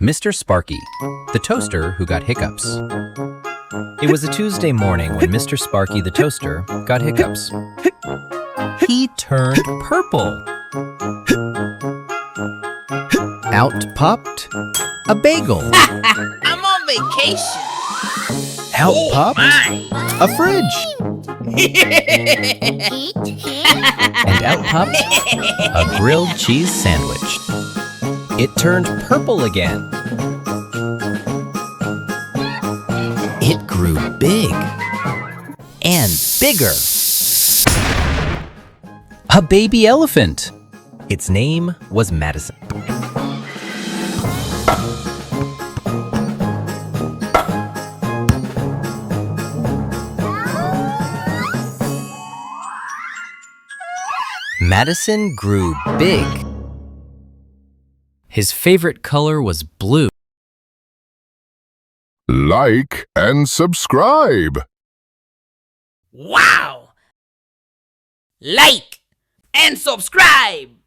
Mr. Sparky, the toaster who got hiccups. It was a Tuesday morning when Mr. Sparky the toaster got hiccups. He turned purple. Out popped a bagel. I'm on vacation. Out popped My. a fridge. And out popped a grilled cheese sandwich. It turned purple again. It grew big and bigger. A baby elephant. Its name was Madison. Madison grew big. His favorite color was blue. Like and subscribe. Wow. Like and subscribe.